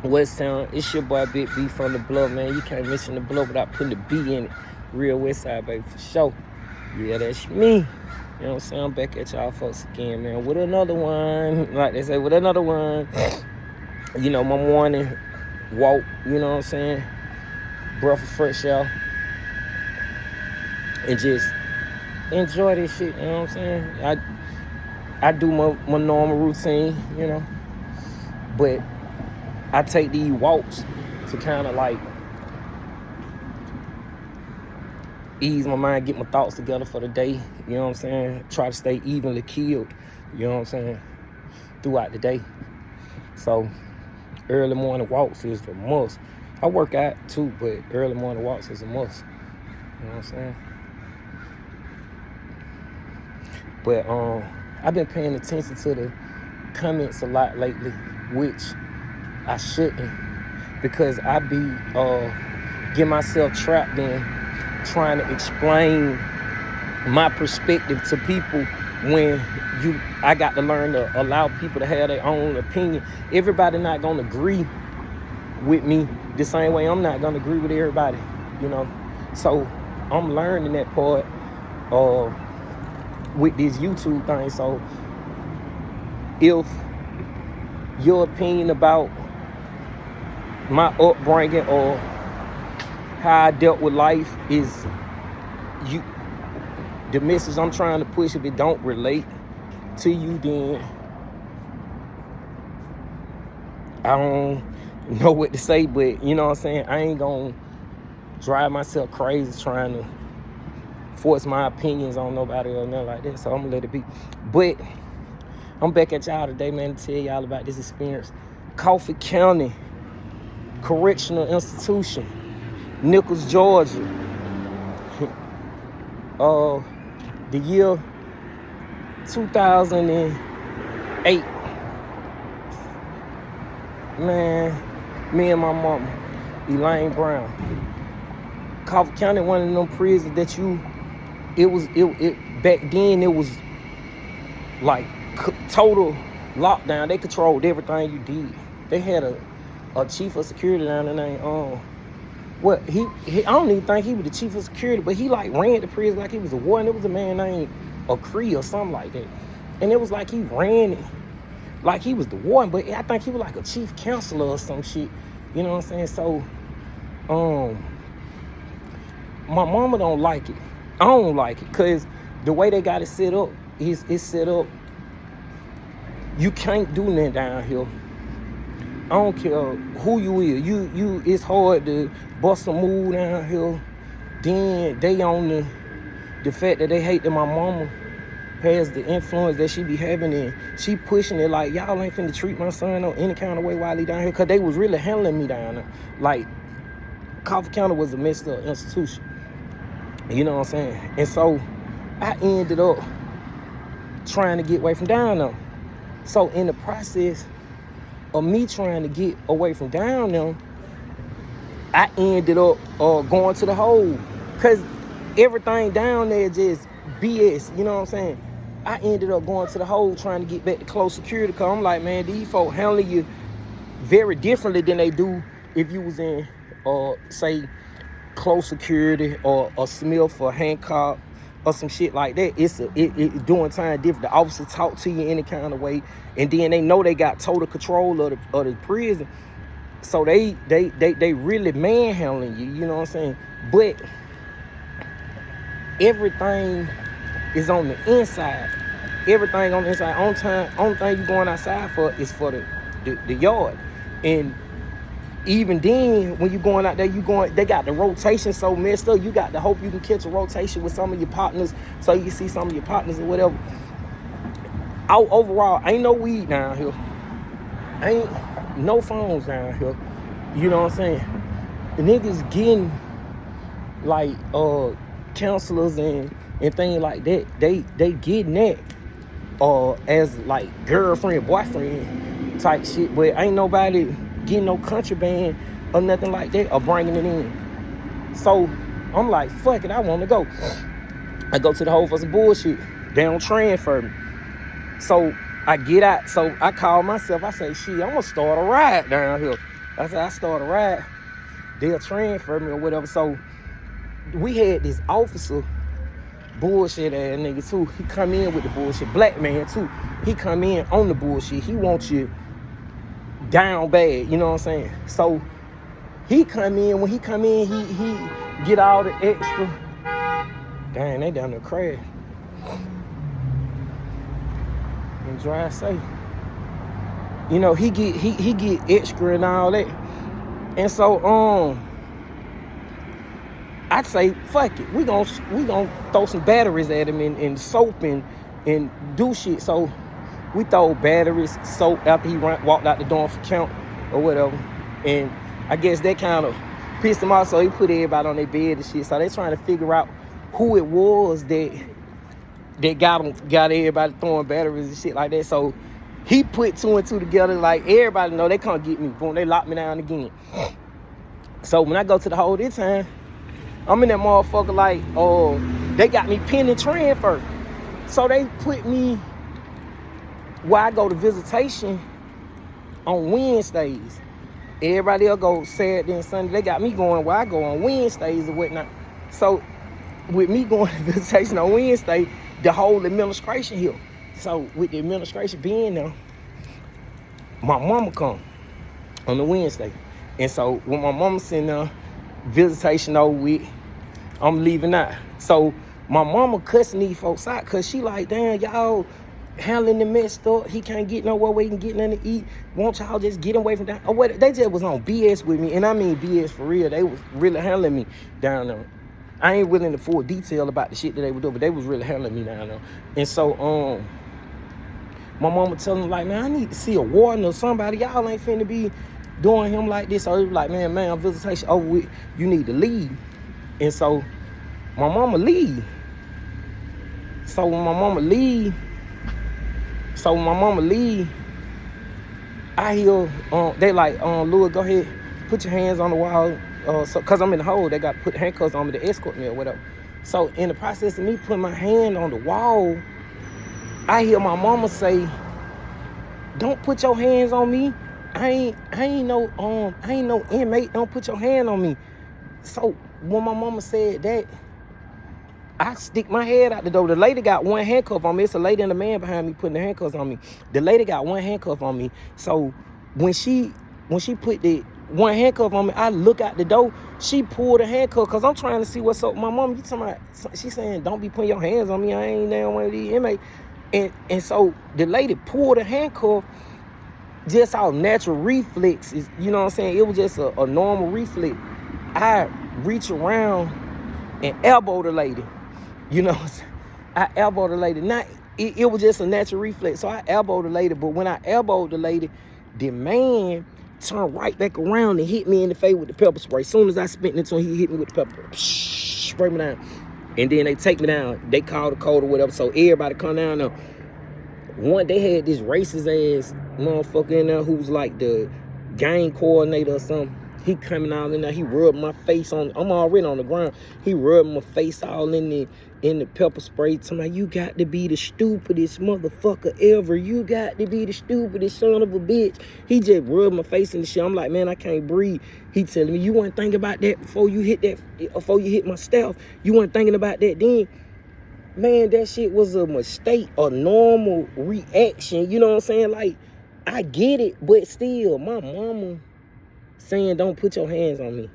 West Town. It's your boy Big B from the block, man. You can't mention the block without putting the B in it. Real West Side, baby, for sure. Yeah, that's me. You know what I'm saying? I'm back at y'all folks again, man, with another one. Like they say, with another one. You know, my morning walk, you know what I'm saying? Breath of fresh air. And just enjoy this shit, you know what I'm saying? I do my normal routine, you know. But I take these walks to kind of like ease my mind, get my thoughts together for the day, you know what I'm saying? Try to stay evenly keeled, you know what I'm saying, throughout the day. So early morning walks is a must. I work out too, but early morning walks is a must, you know what I'm saying? But I've been paying attention to the comments a lot lately, which I shouldn't, because I be get myself trapped in trying to explain my perspective to people when I got to learn to allow people to have their own opinion. Everybody not gonna agree with me the same way I'm not gonna agree with everybody, you know. So I'm learning that part with this YouTube thing. So if your opinion about my upbringing or how I dealt with life is the message I'm trying to push, if it don't relate to you, then I don't know what to say. But you know what I'm saying, I ain't gonna drive myself crazy trying to force my opinions on nobody or nothing like that. So I'm gonna let it be. But I'm back at y'all today, man, to tell y'all about this experience. Coffee County Correctional Institution, Nichols, Georgia. The year 2008. Man, me and my mama, Elaine Brown. Coffee County, one of them prisons that back then it was like total lockdown. They controlled everything you did. They had a chief of security down there named he I don't even think he was the chief of security, but he like ran the prison like he was a warden. It was a man named Cree or something like that, and it was like he ran it like he was the warden, but I think he was like a chief counselor or some shit. You know what I'm saying? So, my mama don't like it. I don't like it because the way they got it set up is it's set up. You can't do nothing down here. I don't care who you is. You it's hard to bust a move down here. Then they on the fact that they hate that my mama has the influence that she be having, and she pushing it like, y'all ain't finna treat my son or any kind of way while he down here, because they was really handling me down there. Like, Coffee County was a messed up institution. You know what I'm saying? And so I ended up trying to get away from down there. So in the process of me trying to get away from down there, I ended up going to the hole, because everything down there just BS, you know what I'm saying? I ended up going to the hole trying to get back to close security, because I'm like, man, these folk handling you very differently than they do if you was in, say, close security or a Smith or Hancock or some shit like that. It's doing time different. The officer talk to you any kind of way, and then they know they got total control of the prison, so they really manhandling you. You know what I'm saying? But everything is on the inside. Everything on the inside. On time. Only thing you going outside for is for the yard, and even then, when you going out there, they got the rotation so messed up. You got to hope you can catch a rotation with some of your partners, so you can see some of your partners or whatever. Overall, ain't no weed down here. Ain't no phones down here. You know what I'm saying? The niggas getting like counselors and things like that. They getting that as like girlfriend, boyfriend type shit, but ain't nobody getting no contraband or nothing like that or bringing it in. So I'm like, fuck it, I want to go. I go to the hole for some bullshit. They don't transfer me. So I get out. So I call myself. I say, shit, I'm gonna start a ride down here. I said, I start a ride, they'll transfer me or whatever. So we had this officer, bullshit ass nigga too. He come in with the bullshit. Black man too. He come in on the bullshit. He wants you down bad, you know what I'm saying? So he come in, when he come in, he get all the extra. Dang, they down there crash. And drive safe. You know, he get extra and all that. And so I'd say, fuck it. We gonna throw some batteries at him and soap and do shit. So we throw batteries, soap after he walked out the door for count or whatever. And I guess that kind of pissed him off, so he put everybody on their bed and shit. So they trying to figure out who it was that got everybody throwing batteries and shit like that. So he put 2 and 2 together, like everybody know they can't get me. Boom, they locked me down again. So when I go to the hole this time, I'm in that motherfucker like, they got me pending transfer. So they put me where I go to visitation on Wednesdays. Everybody else go Saturday and Sunday. They got me going where I go on Wednesdays and whatnot. So with me going to visitation on Wednesday, the whole administration here. So with the administration being there, my mama come on the Wednesday. And so when my mama sitting there, visitation over with, I'm leaving out. So my mama cussing these folks out because she like, damn, y'all handling the messed up. He can't get nowhere where he can get nothing to eat. Won't y'all just get away from that? Or what? They just was on BS with me. And I mean BS for real. They was really handling me down there. I ain't willing to full detail about the shit that they would do, but they was really handling me down there. And so my mama telling them like, man, I need to see a warden or somebody. Y'all ain't finna be doing him like this. So it was like, man, visitation over with. You need to leave. And so my mama leave. So when my mama leave, I hear they like, Louis, go ahead, put your hands on the wall. So cause I'm in the hole, they got to put handcuffs on me to escort me or whatever. So in the process of me putting my hand on the wall, I hear my mama say, "Don't put your hands on me. I ain't no inmate. Don't put your hand on me." So when my mama said that, I stick my head out the door. The lady got one handcuff on me. It's a lady and a man behind me putting the handcuffs on me. The lady got one handcuff on me. So when she put the one handcuff on me, I look out the door. She pulled the handcuff because I'm trying to see what's up with my mom. You talking about? She saying, "Don't be putting your hands on me. I ain't down one of these inmates." And so the lady pulled the handcuff. Just our natural reflexes, you know what I'm saying? It was just a normal reflex. I reach around and elbow the lady. You know what I'm saying? I elbowed the lady. Not, it was just a natural reflex. So I elbowed the lady. But when I elbowed the lady, the man turned right back around and hit me in the face with the pepper spray. As soon as I spit into him, he hit me with the pepper spray. Spray me down. And then they take me down. They call the code or whatever. So everybody come down there. One, they had this racist ass motherfucker in there who was like the gang coordinator or something. He coming out in there. He rubbed my face on. I'm already on the ground. He rubbed my face all in the pepper spray. Telling me, "You got to be the stupidest motherfucker ever. You got to be the stupidest son of a bitch." He just rubbed my face in the shit. I'm like, man, I can't breathe. He telling me, "You weren't thinking about that before you hit my staff. You weren't thinking about that then." Man, that shit was a mistake, a normal reaction. You know what I'm saying? Like, I get it, but still, my mama saying, "Don't put your hands on me."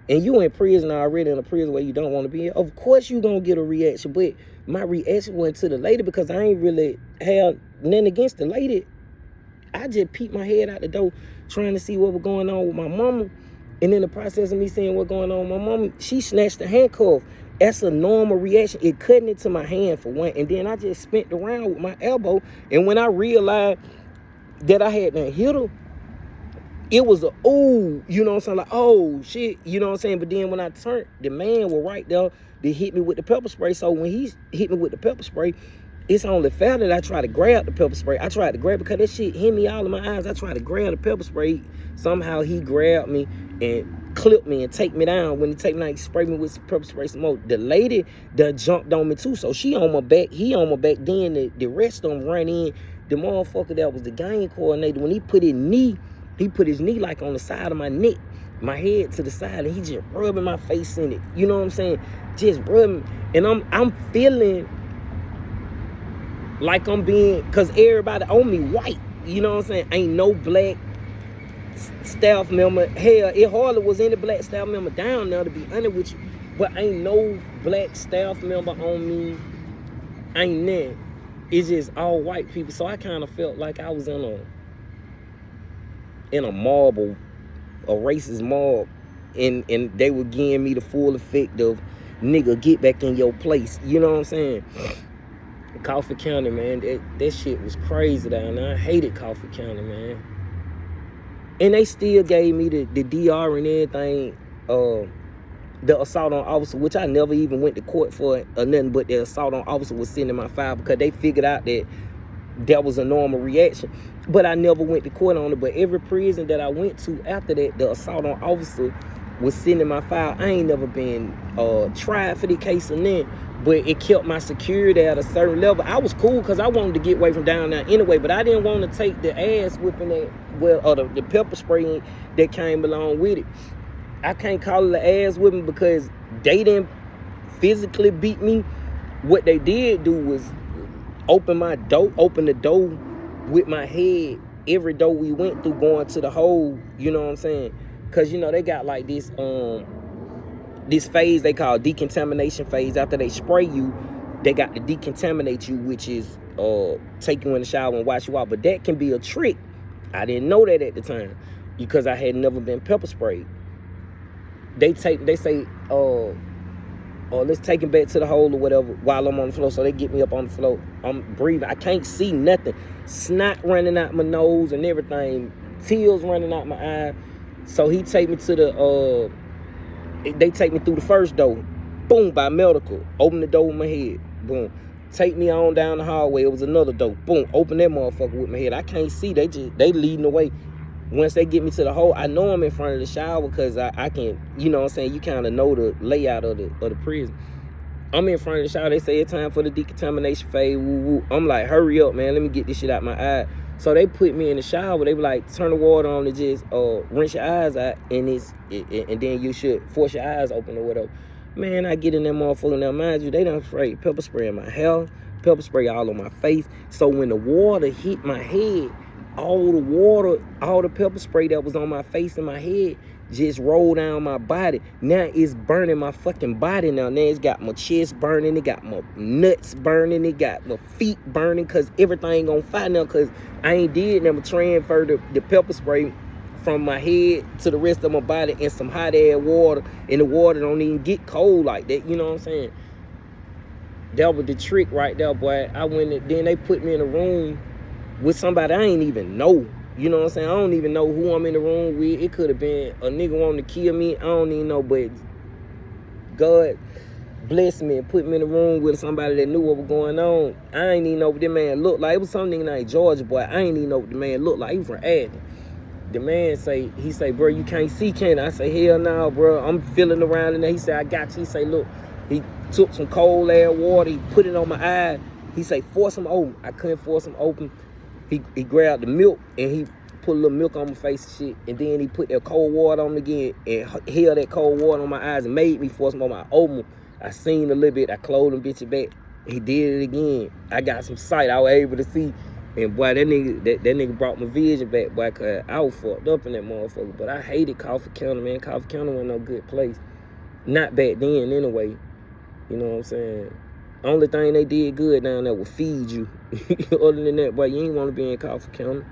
And you in prison already, in a prison where you don't want to be in. Of course you gonna get a reaction, but my reaction went to the lady because I ain't really had nothing against the lady. I just peeped my head out the door trying to see what was going on with my mama. And in the process of me seeing what's going on with my mama, she snatched the handcuff. That's a normal reaction. It cutting into my hand for one. And then I just spent around with my elbow. And when I realized that I had done hit her, it was a, ooh, you know what I'm saying? Like, oh, shit, you know what I'm saying? But then when I turned, the man was right there to hit me with the pepper spray. So when he hit me with the pepper spray, it's only fair that I try to grab the pepper spray. I tried to grab it because that shit hit me all in my eyes. I tried to grab the pepper spray. Somehow he grabbed me and clipped me and take me down. When he take me down, he sprayed me with some pepper spray some more. The lady done jumped on me too. So she on my back, he on my back. Then the rest of them ran in. The motherfucker that was the gang coordinator, when he put his knee He put his knee like on the side of my neck, my head to the side, and he just rubbing my face in it. You know what I'm saying? Just rubbing. And I'm feeling like I'm being, cause everybody on me white. You know what I'm saying? Ain't no black staff member. Hell, it hardly was any black staff member down there, to be honest with you. But ain't no black staff member on me. Ain't that. It's just all white people. So I kind of felt like I was in a mob, a racist mob, and they were giving me the full effect of, nigga, get back in your place. You know what I'm saying? Coffee County, man, that shit was crazy down there. I hated Coffee County, man. And they still gave me the DR and everything, the assault on officer, which I never even went to court for or nothing, but the assault on officer was sitting in my file because they figured out that was a normal reaction. But I never went to court on it. But every prison that I went to after that, the assault on officer was sitting in my file. I ain't never been tried for the case or nothing, but it kept my security at a certain level. I was cool because I wanted to get away from down there anyway, but I didn't want to take the ass whipping the pepper spray that came along with it. I can't call it the ass whipping because they didn't physically beat me. What they did do was open the door with my head every door we went through going to the hole. You know what I'm saying? Because, you know, they got like this phase they call decontamination phase. After they spray you, they got to decontaminate you, which is take you in the shower and wash you out. But that can be a trick. I didn't know that at the time because I had never been pepper sprayed. They say, let's take him back to the hole or whatever while I'm on the floor. So they get me up on the floor. I'm breathing. I can't see nothing. Snot running out my nose and everything. Tears running out my eye. So he take me to they take me through the first door. Boom, by medical. Open the door with my head. Boom. Take me on down the hallway. It was another door. Boom. Open that motherfucker with my head. I can't see. They leading the way. Once they get me to the hole, I know I'm in front of the shower because I can, you know what I'm saying, you kind of know the layout of the prison. I'm in front of the shower. They say it's time for the decontamination phase. Woo, woo. I'm like, hurry up, man. Let me get this shit out my eye. So they put me in the shower. They were like, turn the water on and just rinse your eyes out, and then you should force your eyes open or whatever. Man, I get in that motherfucker. Now, mind you, they done spray pepper spray in my hair, pepper spray all on my face. So when the water hit my head, all the pepper spray that was on my face and my head just rolled down my body. Now it's burning my fucking body now. Now it's got my chest burning. It got my nuts burning. It got my feet burning because everything on fire now because I ain't did never transfer the pepper spray from my head to the rest of my body in some hot air water. And the water don't even get cold like that. You know what I'm saying? That was the trick right there, boy. I went, then they put me in a room with somebody I ain't even know. You know what I'm saying? I don't even know who I'm in the room with. It could have been a nigga wanting to kill me. I don't even know, but God blessed me and put me in the room with somebody that knew what was going on. I ain't even know what the man looked like. It was some nigga named Georgia, boy. I ain't even know what the man looked like. He was from Athens. The man say, bro, you can't see, can I? I say, hell no, bro. I'm feeling around in there. He said, I got you. He say, look, he took some cold air water. He put it on my eye. He say, force him open. I couldn't force him open. He grabbed the milk and he put a little milk on my face and shit, and then he put that cold water on me again and held that cold water on my eyes and made me force them on my open. I seen a little bit. I closed them bitches back. He did it again. I got some sight. I was able to see, and boy, that nigga brought my vision back, boy, cause I was fucked up in that motherfucker. But I hated Coffee County, man. Coffee County wasn't no good place. Not back then, anyway. You know what I'm saying? Only thing they did good down there was feed you. Other than that, boy, you ain't want to be in Coffee County.